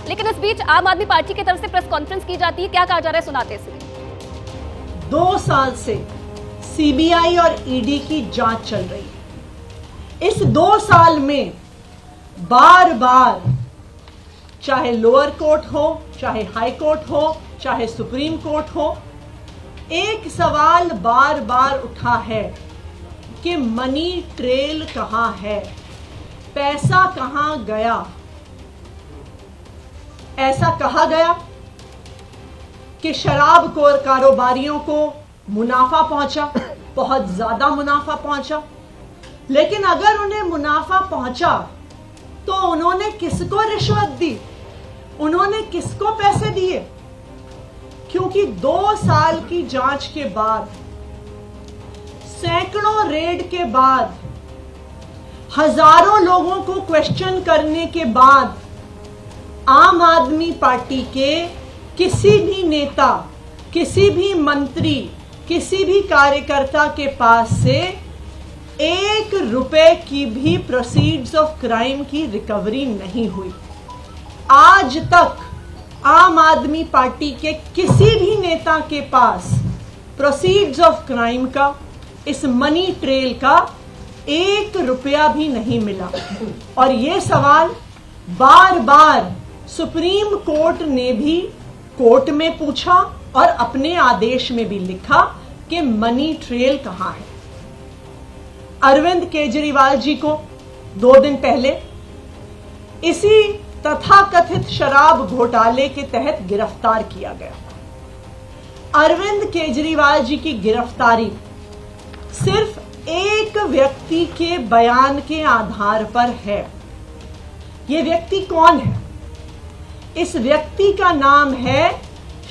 लेकिन इस बीच आम आदमी पार्टी की तरफ से प्रेस कॉन्फ्रेंस की जाती है, क्या कहा जा रहा है सुनाते हैं। 2 साल से सीबीआई और ईडी की जांच चल रही है। इस 2 साल में बार बार, चाहे लोअर कोर्ट हो, चाहे हाई कोर्ट हो, चाहे सुप्रीम कोर्ट हो, एक सवाल बार बार उठा है कि मनी ट्रेल कहां है, पैसा कहां गया। ऐसा कहा गया कि शराब कारोबारियों को मुनाफा पहुंचा, बहुत ज्यादा मुनाफा पहुंचा। लेकिन अगर उन्हें मुनाफा पहुंचा तो उन्होंने किसको रिश्वत दी, उन्होंने किसको पैसे दिए? क्योंकि 2 साल की जांच के बाद, सैकड़ों रेड के बाद, हजारों लोगों को क्वेश्चन करने के बाद आम आदमी पार्टी के किसी भी नेता, किसी भी मंत्री, किसी भी कार्यकर्ता के पास से 1 रुपए की भी प्रोसीड्स ऑफ क्राइम की रिकवरी नहीं हुई। आज तक आम आदमी पार्टी के किसी भी नेता के पास प्रोसीड्स ऑफ क्राइम का, इस मनी ट्रेल का 1 रुपया भी नहीं मिला। और ये सवाल बार बार सुप्रीम कोर्ट ने भी कोर्ट में पूछा और अपने आदेश में भी लिखा कि मनी ट्रेल कहां है। अरविंद केजरीवाल जी को 2 दिन पहले इसी तथाकथित शराब घोटाले के तहत गिरफ्तार किया गया। अरविंद केजरीवाल जी की गिरफ्तारी सिर्फ एक व्यक्ति के बयान के आधार पर है। यह व्यक्ति कौन है? इस व्यक्ति का नाम है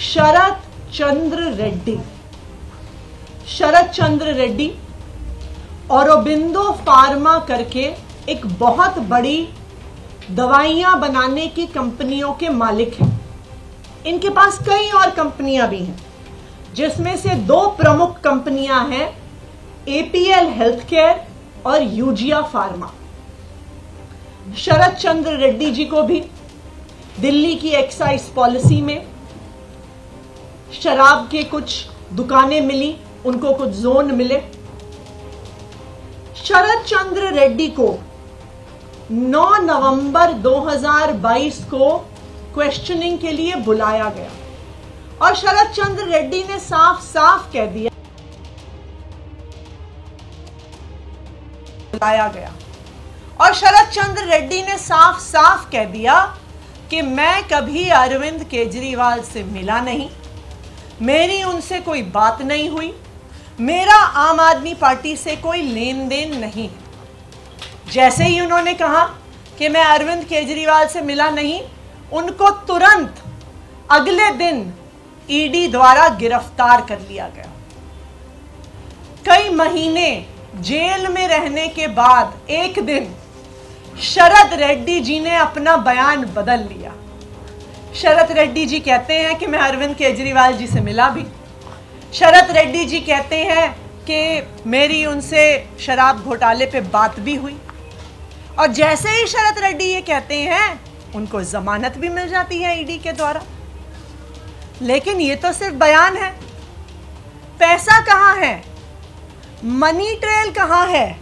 शरत चंद्र रेड्डी। शरत चंद्र रेड्डी औरोबिंदो फार्मा करके एक बहुत बड़ी दवाइयां बनाने की कंपनियों के मालिक हैं। इनके पास कई और कंपनियां भी हैं, जिसमें से 2 प्रमुख कंपनियां हैं, एपीएल हेल्थकेयर और यूजिया फार्मा। शरत चंद्र रेड्डी जी को भी दिल्ली की एक्साइज पॉलिसी में शराब के कुछ दुकानें मिली, उनको कुछ जोन मिले। शरत चंद्र रेड्डी को 9 नवंबर 2022 को क्वेश्चनिंग के लिए बुलाया गया और शरत चंद्र रेड्डी ने साफ साफ कह दिया, बुलाया गया और शरत चंद्र रेड्डी ने साफ साफ कह दिया कि मैं कभी अरविंद केजरीवाल से मिला नहीं, मेरी उनसे कोई बात नहीं हुई, मेरा आम आदमी पार्टी से कोई लेन देन नहीं। जैसे ही उन्होंने कहा कि मैं अरविंद केजरीवाल से मिला नहीं, उनको तुरंत अगले दिन ईडी द्वारा गिरफ्तार कर लिया गया। कई महीने जेल में रहने के बाद एक दिन शरत रेड्डी जी ने अपना बयान बदल लिया। शरत रेड्डी जी कहते हैं कि मैं अरविंद केजरीवाल जी से मिला भी। शरत रेड्डी जी कहते हैं कि मेरी उनसे शराब घोटाले पे बात भी हुई। और जैसे ही शरत रेड्डी ये कहते हैं, उनको जमानत भी मिल जाती है ईडी के द्वारा। लेकिन ये तो सिर्फ बयान है। पैसा कहां है? मनी ट्रेल कहां है?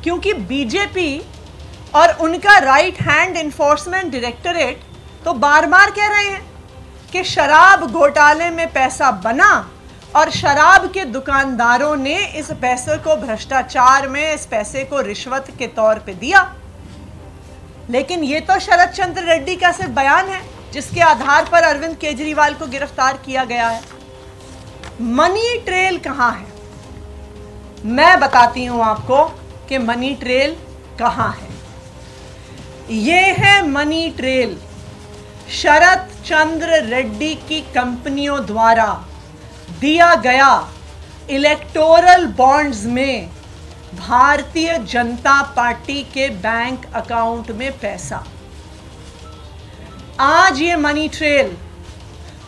क्योंकि बीजेपी और उनका राइट हैंड इन्फोर्समेंट डायरेक्टरेट तो बार बार कह रहे हैं कि शराब घोटाले में पैसा बना और शराब के दुकानदारों ने इस पैसे को भ्रष्टाचार में, इस पैसे को रिश्वत के तौर पे दिया। लेकिन ये तो शरत चंद्र रेड्डी का सिर्फ बयान है, जिसके आधार पर अरविंद केजरीवाल को गिरफ्तार किया गया है। मनी ट्रेल कहां है? मैं बताती हूं आपको कि मनी ट्रेल कहां है। ये है मनी ट्रेल शरत चंद्र रेड्डी की कंपनियों द्वारा दिया गया इलेक्टोरल बॉन्ड्स में भारतीय जनता पार्टी के बैंक अकाउंट में पैसा। आज ये मनी ट्रेल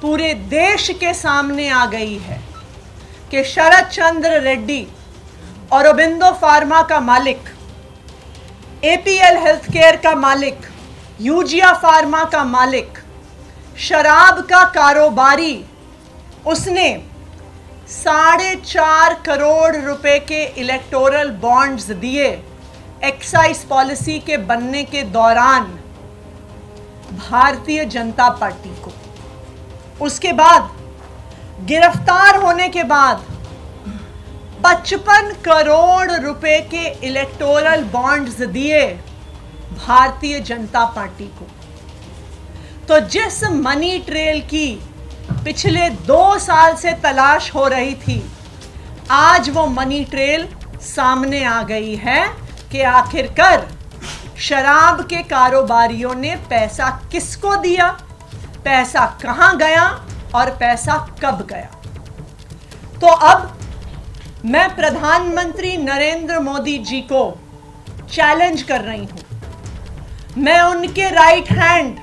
पूरे देश के सामने आ गई है कि शरत चंद्र रेड्डी, औरोबिंदो फार्मा का मालिक, एपीएल हेल्थकेयर का मालिक, यूजिया फार्मा का मालिक, शराब का कारोबारी, उसने 4.5 करोड़ रुपए के इलेक्टोरल बॉन्ड्स दिए एक्साइज पॉलिसी के बनने के दौरान भारतीय जनता पार्टी को। उसके बाद गिरफ्तार होने के बाद 55 करोड़ रुपए के इलेक्टोरल बॉन्ड्स दिए भारतीय जनता पार्टी को। तो जिस मनी ट्रेल की पिछले 2 साल से तलाश हो रही थी, आज वो मनी ट्रेल सामने आ गई है कि आखिरकार शराब के कारोबारियों ने पैसा किसको दिया, पैसा कहां गया और पैसा कब गया। तो अब मैं प्रधानमंत्री नरेंद्र मोदी जी को चैलेंज कर रही हूं, मैं उनके राइट हैंड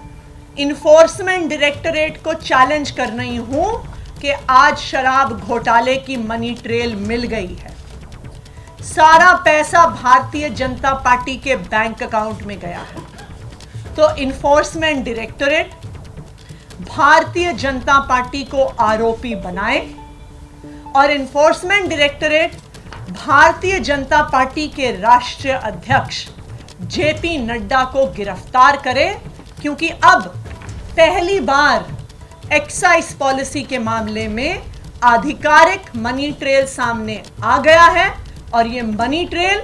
इन्फोर्समेंट डायरेक्टरेट को चैलेंज कर रही हूं कि आज शराब घोटाले की मनी ट्रेल मिल गई है। सारा पैसा भारतीय जनता पार्टी के बैंक अकाउंट में गया है। तो enforcement directorate Bharatiya Janata party को आरोपी बनाए और enforcement directorate Bharatiya Janata party के राष्ट्रीय अध्यक्ष जेपी नड्डा को गिरफ्तार करे, क्योंकि अब पहली बार एक्साइज पॉलिसी के मामले में आधिकारिक मनी ट्रेल सामने आ गया है और ये मनी ट्रेल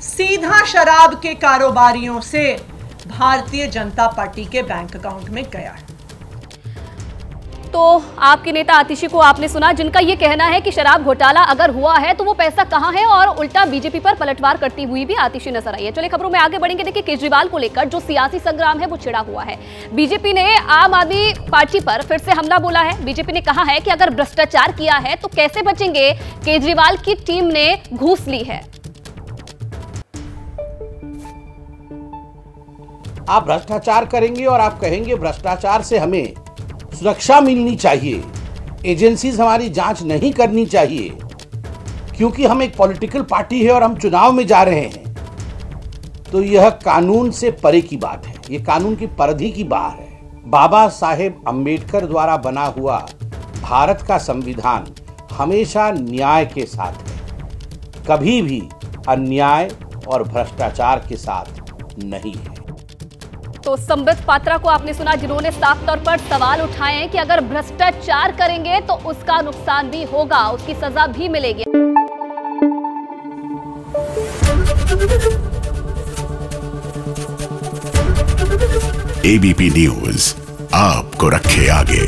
सीधा शराब के कारोबारियों से भारतीय जनता पार्टी के बैंक अकाउंट में गया है। तो आपके नेता आतिशी को आपने सुना, जिनका ये कहना है कि शराब घोटाला अगर हुआ है तो वो पैसा कहां है, और उल्टा बीजेपी पर पलटवार करती हुई भी आतिशी नजर आई है। चलिए खबरों में आगे बढ़ेंगे। देखिए, केजरीवाल को लेकर जो सियासी संग्राम है वो छिड़ा हुआ है। बीजेपी ने आम आदमी पार्टी पर फिर से हमला बोला है। बीजेपी ने कहा है कि अगर भ्रष्टाचार किया है तो कैसे बचेंगे, केजरीवाल की टीम ने घूस ली है। आप भ्रष्टाचार करेंगे और आप कहेंगे भ्रष्टाचार से हमें सुरक्षा मिलनी चाहिए, एजेंसीज हमारी जांच नहीं करनी चाहिए, क्योंकि हम एक पॉलिटिकल पार्टी है और हम चुनाव में जा रहे हैं, तो यह कानून से परे की बात है, ये कानून की परिधि की बाहर है। बाबा साहेब अंबेडकर द्वारा बना हुआ भारत का संविधान हमेशा न्याय के साथ है, कभी भी अन्याय और भ्रष्टाचार के साथ नहीं है। तो संबित पात्रा को आपने सुना, जिन्होंने साफ तौर पर सवाल उठाए हैं कि अगर भ्रष्टाचार करेंगे तो उसका नुकसान भी होगा, उसकी सजा भी मिलेगी। एबीपी न्यूज आपको रखे आगे।